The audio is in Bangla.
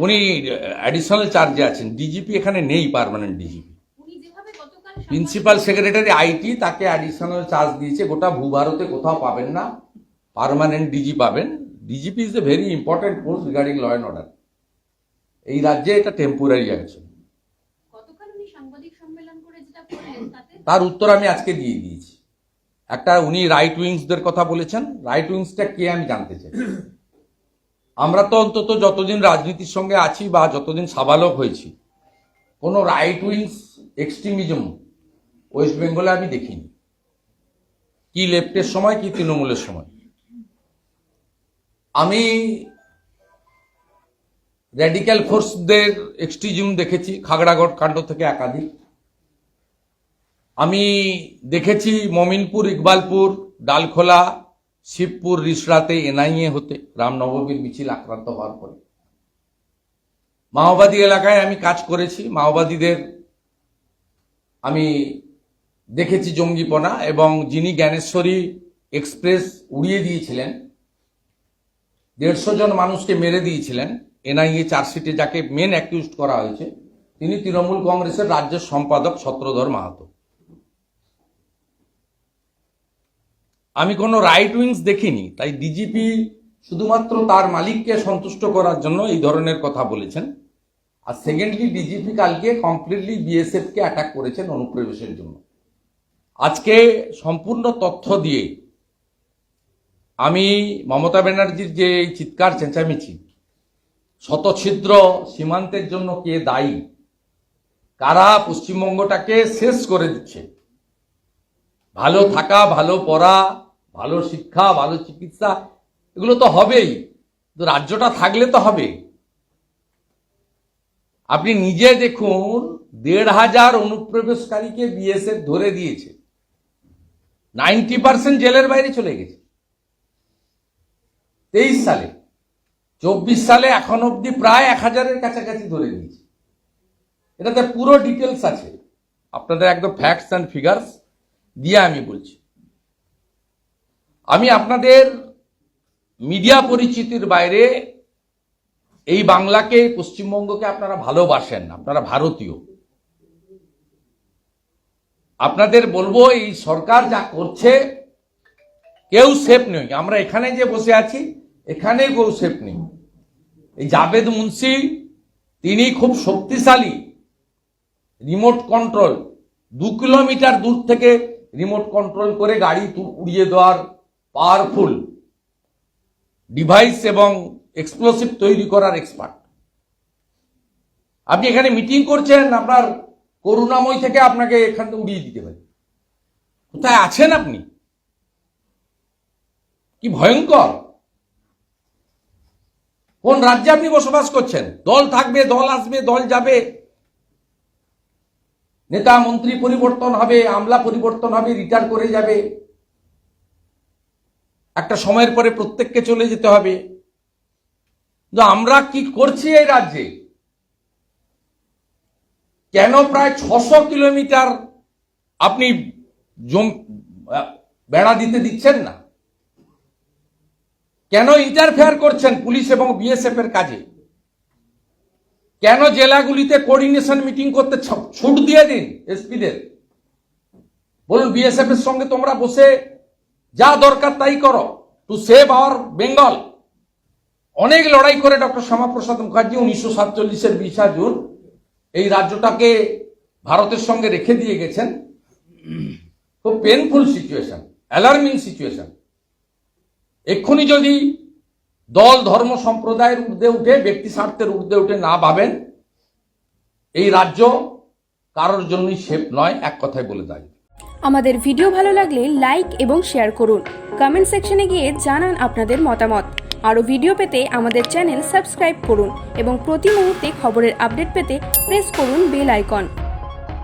উনি অ্যাডিশনাল চার্জে আছেন। ডিজিপি এখানে নেই, permanent DGP. Principal secretary IT তাকে অ্যাডিশনাল চার্জ দিয়েছে। গোটা ভূভারতে কোথাও পাবেন না, পার্মানেন্ট ডিজি পাবেন। DGP is a very important post regarding law and order. এই রাজ্যে এটা টেম্পোরারি আছে। তার উত্তর আমি আজকে দিয়ে দিয়েছি। একটা উনি রাইট উইংসদের কথা বলেছেন। রাইট উইংসটা কে আমি জানতে চাই। আমরা তো অন্তত যতদিন রাজনীতির সঙ্গে আছি বা যতদিন সাবালক হয়েছি, কোনো রাইট উইংস এক্সট্রিমিজম ওয়েস্ট বেঙ্গলে আমি দেখিনি। কি লেফটের সময় কি তৃণমূলের সময়। আমি র্যাডিক্যাল ফোর্সদের এক্সট্রিজম দেখেছি, খাগড়াগড় কাণ্ড থেকে একাধিক। আমি দেখেছি মমিনপুর, ইকবালপুর, ডালখোলা, শিবপুর, রিসরাতে এনআইএ হতে রামনবমীর মিছিল আক্রান্ত হওয়ার পরে। মাওবাদী এলাকায় আমি কাজ করেছি। মাওবাদীদের আমি দেখেছি জঙ্গিপনা, এবং যিনি জ্ঞানেশ্বরী এক্সপ্রেস উড়িয়ে দিয়েছিলেন, 150 জন মানুষকে মেরে দিয়েছিলেন এনআইএ চার্জশিটে, যাকে মেন অ্যাকিউজড করা হয়েছে, তিনি তৃণমূল কংগ্রেসের রাজ্য সম্পাদক ছত্রধর মাহাতো। আমি কোনো রাইট উইংস দেখিনি। তাই ডিজিপি শুধুমাত্র তার মালিককে সন্তুষ্ট করার জন্য এই ধরনের কথা বলেছেন। আর সেকেন্ডলি, ডিজিপি কালকে কমপ্লিটলি বিএসএফ কে অ্যাটাক করেছেন অনুপ্রবেশের জন্য। আজকে সম্পূর্ণ তথ্য দিয়ে আমি মমতা ব্যানার্জির যে চিৎকার চেঁচামেচি, শতছিদ্র সীমান্তের জন্য কে দায়ী, কারা পশ্চিমবঙ্গটাকে শেষ করে দিচ্ছে, ভালো থাকা, ভালো পড়া, ভালো শিক্ষা, ভালো চিকিৎসা, এগুলো তো হবেই, তো রাজ্যটা থাকলে তো হবে। আপনি নিজে দেখুন, 1,500 অনুপ্রবেশকারীকে বিএসএফ ধরে দিয়েছে, 90% জেলের বাইরে চলে গেছে 23 সালে। 24 সালে এখন অব্দি প্রায় 1000-এর কাছাকাছি ধরে দিয়েছে। এটাতে পুরো ডিটেলস আছে, আপনাদের একদম ফ্যাক্টস অ্যান্ড ফিগার্স দিয়ে আমি বলছি। আমি আপনাদের মিডিয়া পরিচিতির বাইরে এই বাংলাকে, পশ্চিমবঙ্গকে আপনারা ভালোবাসেন, আপনারা ভারতীয়। আপনাদের বলবো, এই সরকার যা করছে কেউ সেফ নেই। আমরা এখানে যে বসে আছি, এখানে কেউ সেফ নেই। এই জাভেদ মুন্সি, তিনি খুব শক্তিশালী রিমোট কন্ট্রোল, 2 কিলোমিটার দূর থেকে রিমোট কন্ট্রোল করে গাড়ি উড়িয়ে দেওয়ার পাওয়ারফুল ডিভাইস এবং এক্সপ্লোসিভ তৈরি করার এক্সপার্ট। আপনি এখানে মিটিং করছেন, আপনার করুণাময় থেকে আপনাকে এখান থেকে উড়িয়ে দিতে পারে। কোথায় আছেন আপনি? কি ভয়ঙ্কর! কোন রাজ্যে আপনি বসবাস করছেন? দল থাকবে, দল আসবে, দল যাবে, নেতা মন্ত্রী পরিবর্তন হবে, আমলা পরিবর্তন হবে, রিটায়ার করে যাবে, একটা সময়ের পরে প্রত্যেককে চলে যেতে হবে। কিন্তু আমরা কি করছি এই রাজ্যে? কেন প্রায় 600 কিলোমিটার আপনি বেড়া দিতে দিচ্ছেন না? কেন ইন্টারফেয়ার করছেন পুলিশ এবং বিএসএফ এর কাজে? কেন জেলাগুলিতে কোঅর্ডিনেশন মিটিং করতে ছুট দিয়ে দিন এসপিদের? বলুন বিএসএফ এর সঙ্গে তোমরা বসে যা দরকার তাই করো, টু সেভ আওয়ার বেঙ্গল। অনেক লড়াই করে ডক্টর শ্যামাপ্রসাদ মুখার্জি 1947-এর 20 জুন এই রাজ্যটাকে ভারতের সঙ্গে রেখে দিয়ে গেছেন। খুব পেনফুল সিচুয়েশন, অ্যালার্মিং সিচুয়েশন। এক্ষুনি যদি দল, ধর্ম, সম্প্রদায়ের ঊর্ধ্বে উঠে, ব্যক্তি স্বার্থের ঊর্ধ্বে উঠে না ভাবেন, এই রাজ্য কারোর জন্যই সেফ নয়, এক কথায় বলে দেয়। আমাদের ভিডিও ভালো লাগলে লাইক এবং শেয়ার করুন। কমেন্ট সেকশনে গিয়ে জানান আপনাদের মতামত। আরও ভিডিও পেতে আমাদের চ্যানেল সাবস্ক্রাইব করুন এবং প্রতি মুহূর্তে খবরের আপডেট পেতে প্রেস করুন বেল আইকন।